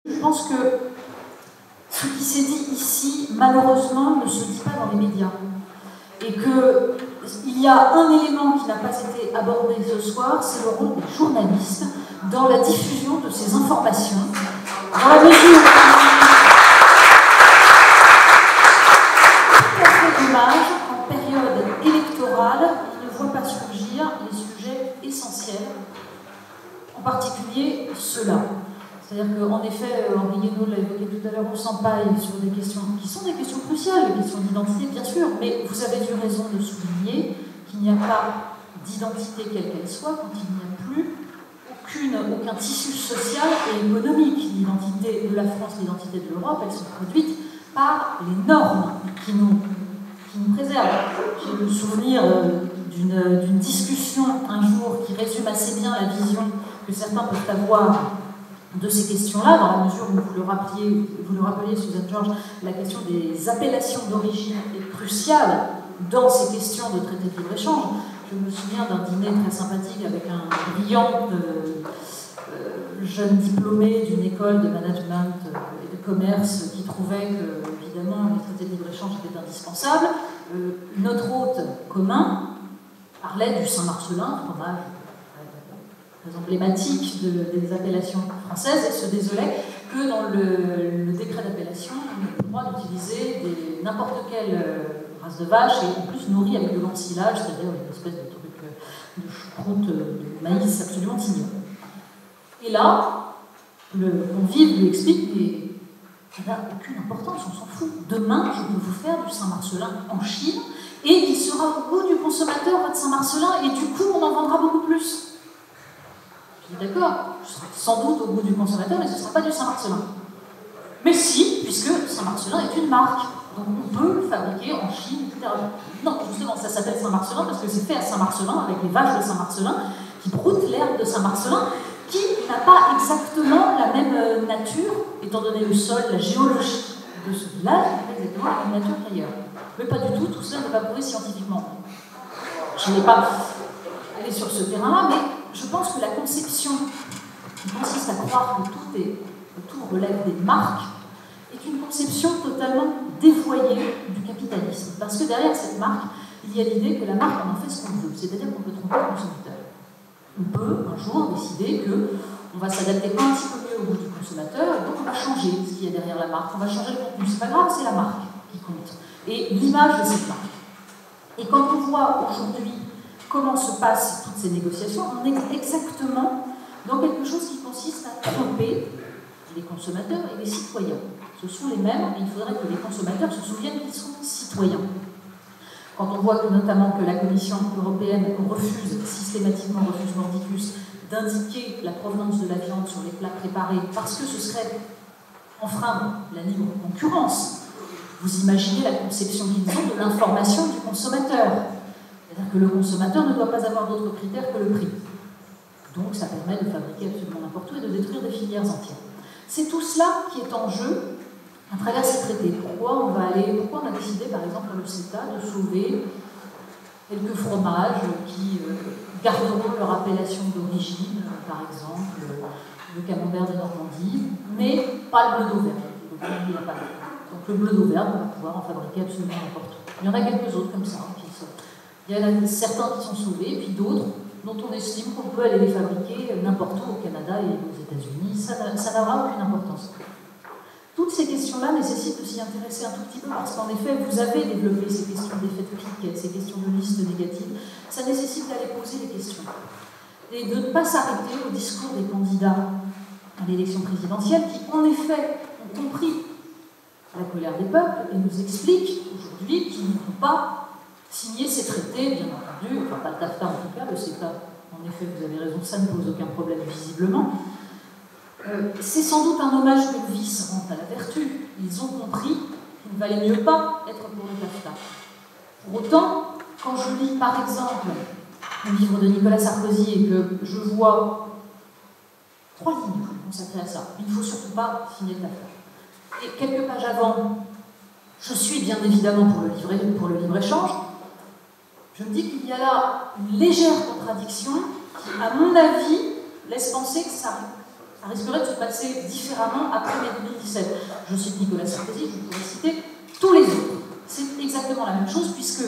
Je pense que ce qui s'est dit ici, malheureusement, ne se dit pas dans les médias. Et qu'il y a un élément qui n'a pas été abordé ce soir, c'est le rôle des journalistes dans la diffusion de ces informations. Dans la mesure tout à fait dommage qu'en période électorale, on ne voit pas surgir les sujets essentiels, en particulier ceux-là. C'est-à-dire qu'en effet, Henri Guénaud l'a évoqué tout à l'heure, on s'empaille sur des questions qui sont des questions cruciales, des questions d'identité bien sûr, mais vous avez eu raison de souligner qu'il n'y a pas d'identité quelle qu'elle soit quand il n'y a plus aucun tissu social et économique. L'identité de la France, l'identité de l'Europe, elles sont produites par les normes qui nous préservent. J'ai le souvenir d'une discussion un jour qui résume assez bien la vision que certains peuvent avoir de ces questions-là, dans la mesure où vous le rappeliez, Suzanne Georges, la question des appellations d'origine est cruciale dans ces questions de traité de libre-échange. Je me souviens d'un dîner très sympathique avec un brillant jeune diplômé d'une école de management et de commerce qui trouvait que, évidemment, les traités de libre-échange étaient indispensables. Notre hôte commun parlait du Saint-Marcelin, fromage très emblématique des appellations françaises, et se désolait que dans le décret d'appellation, on n'a pas le droit d'utiliser n'importe quelle race de vache, et en plus nourrie avec de l'ensilage, c'est-à-dire une espèce de truc de choucroute de maïs absolument ignoble. Et là, le convive lui explique, mais ça n'a aucune importance, on s'en fout. Demain, je peux vous faire du Saint-Marcelin en Chine, et il sera au goût du consommateur, votre Saint-Marcelin, et du coup, on en vendra beaucoup plus. D'accord, je serai sans doute au goût du consommateur, mais ce ne sera pas du Saint-Marcelin. Mais si, puisque Saint-Marcelin est une marque, donc on peut le fabriquer en Chine, etc. Non, justement, ça s'appelle Saint-Marcelin parce que c'est fait à Saint-Marcelin, avec les vaches de Saint-Marcelin, qui broutent l'herbe de Saint-Marcelin, qui n'a pas exactement la même nature, étant donné le sol, la géologie de ce village, n'a pas exactement la même nature qu'ailleurs. Mais pas du tout cela n'est pas prouvé scientifiquement. Je n'ai pas allé sur ce terrain-là, mais je pense que la conception qui consiste à croire que tout relève des marques est une conception totalement dévoyée du capitalisme. Parce que derrière cette marque, il y a l'idée que la marque, on en fait ce qu'on veut. C'est-à-dire qu'on peut tromper le consommateur. On peut un jour décider qu'on va s'adapter un petit peu mieux au goût du consommateur, et donc on va changer ce qu'il y a derrière la marque. On va changer le contenu. C'est pas grave, c'est la marque qui compte. Et l'image de cette marque. Et quand on voit aujourd'hui comment se passent toutes ces négociations, on est exactement dans quelque chose qui consiste à tromper les consommateurs et les citoyens. Ce sont les mêmes, et il faudrait que les consommateurs se souviennent qu'ils sont citoyens. Quand on voit que notamment que la Commission européenne systématiquement refuse mordicus, d'indiquer la provenance de la viande sur les plats préparés, parce que ce serait enfreindre la libre concurrence. Vous imaginez la conception qu'ils ont de l'information du consommateur. C'est-à-dire que le consommateur ne doit pas avoir d'autres critères que le prix. Donc ça permet de fabriquer absolument n'importe où et de détruire des filières entières. C'est tout cela qui est en jeu à travers ces traités. Pourquoi on a décidé, par exemple, dans le CETA, de sauver quelques fromages qui garderont leur appellation d'origine, par exemple le camembert de Normandie, mais pas le bleu d'Auvergne. Donc le bleu d'Auvergne, on va pouvoir en fabriquer absolument n'importe où. Il y en a quelques autres comme ça qui sont. Il y en a certains qui sont sauvés, puis d'autres dont on estime qu'on peut aller les fabriquer n'importe où au Canada et aux États-Unis. Ça n'aura aucune importance. Toutes ces questions-là nécessitent de s'y intéresser un tout petit peu parce qu'en effet, vous avez développé ces questions d'effet de clic, ces questions de liste négative. Ça nécessite d'aller poser les questions et de ne pas s'arrêter au discours des candidats à l'élection présidentielle qui, en effet, ont compris la colère des peuples et nous expliquent aujourd'hui qu'ils ne vont pas signer ces traités, bien entendu, enfin pas le TAFTA en tout cas, le CETA, en effet, vous avez raison, ça ne pose aucun problème visiblement. C'est sans doute un hommage que le vice rend à la vertu. Ils ont compris qu'il ne valait mieux pas être pour le TAFTA. Pour autant, quand je lis par exemple le livre de Nicolas Sarkozy et que je vois 3 lignes consacrées à ça, il ne faut surtout pas signer le TAFTA. Et quelques pages avant, je suis bien évidemment pour le libre-échange. Je me dis qu'il y a là une légère contradiction qui, à mon avis, laisse penser que ça risquerait de se passer différemment après mai 2017. Je cite Nicolas Sarkozy, je pourrais citer tous les autres. C'est exactement la même chose, puisque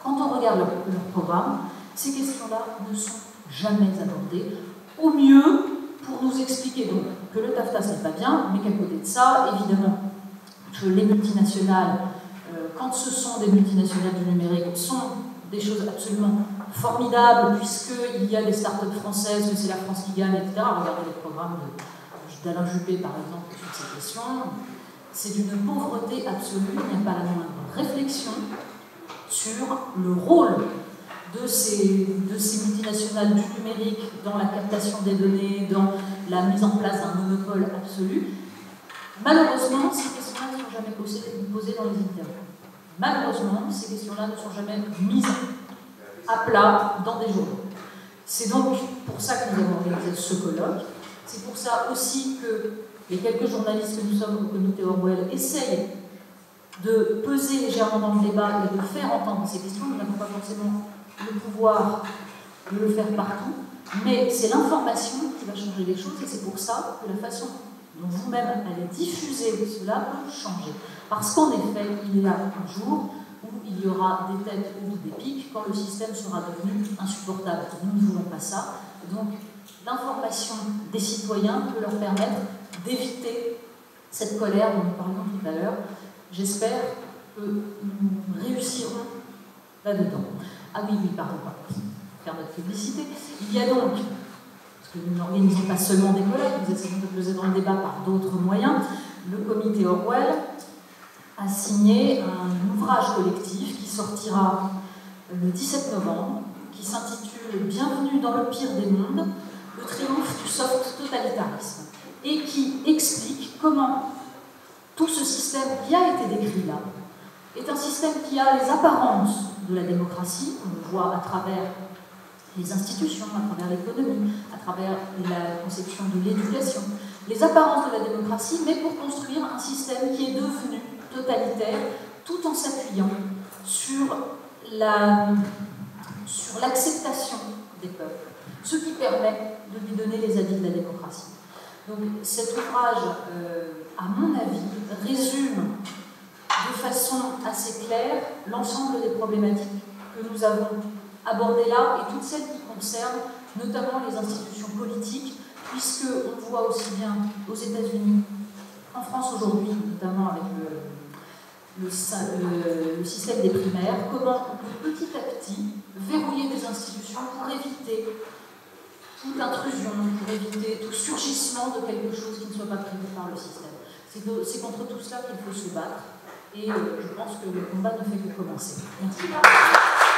quand on regarde leur programme, ces questions-là ne sont jamais abordées. Au mieux, pour nous expliquer donc que le TAFTA c'est pas bien, mais qu'à côté de ça, évidemment, que les multinationales, quand ce sont des multinationales du numérique, sont des choses absolument formidables, puisqu'il y a des startups françaises, que c'est la France qui gagne, etc. Regardez les programmes d'Alain Juppé, par exemple, sur ces questions. C'est d'une pauvreté absolue, il n'y a pas la moindre réflexion sur le rôle de ces multinationales du numérique dans la captation des données, dans la mise en place d'un monopole absolu. Malheureusement, ces questions-là ne sont jamais posées dans les interviews. Malheureusement, ces questions-là ne sont jamais mises à plat dans des journaux. C'est donc pour ça que nous avons organisé ce colloque. C'est pour ça aussi que les quelques journalistes que nous sommes au comité Orwell essayent de peser légèrement dans le débat et de faire entendre ces questions. Nous n'avons pas forcément le pouvoir de le faire partout, mais c'est l'information qui va changer les choses, et c'est pour ça que la façon dont vous-même allez diffuser cela peut changer. Parce qu'en effet, il y a un jour où il y aura des têtes ou des pics quand le système sera devenu insupportable. Nous ne voulons pas ça. Donc, l'information des citoyens peut leur permettre d'éviter cette colère dont nous parlions tout à l'heure. J'espère que nous réussirons là-dedans. Ah oui, pardon, faire notre publicité. Il y a donc, parce que nous n'organisons pas seulement des colloques, nous essayons de peser dans le débat par d'autres moyens, le comité Orwell a signé un ouvrage collectif qui sortira le 17 novembre, qui s'intitule « Bienvenue dans le pire des mondes, le triomphe du soft totalitarisme » et qui explique comment tout ce système qui a été décrit là est un système qui a les apparences de la démocratie, on le voit à travers les institutions, à travers l'économie, à travers la conception de l'éducation, les apparences de la démocratie, mais pour construire un système qui est devenu totalitaire, tout en s'appuyant sur l'acceptation des peuples, ce qui permet de lui donner les habits de la démocratie. Donc cet ouvrage, à mon avis, résume de façon assez claire l'ensemble des problématiques que nous avons abordées là et toutes celles qui concernent notamment les institutions politiques, puisqu'on voit aussi bien aux États-Unis, en France aujourd'hui, notamment avec le système des primaires, comment on peut petit à petit verrouiller des institutions pour éviter toute intrusion, pour éviter tout surgissement de quelque chose qui ne soit pas prévu par le système. C'est contre tout cela qu'il faut se battre, et je pense que le combat ne fait que commencer. Merci.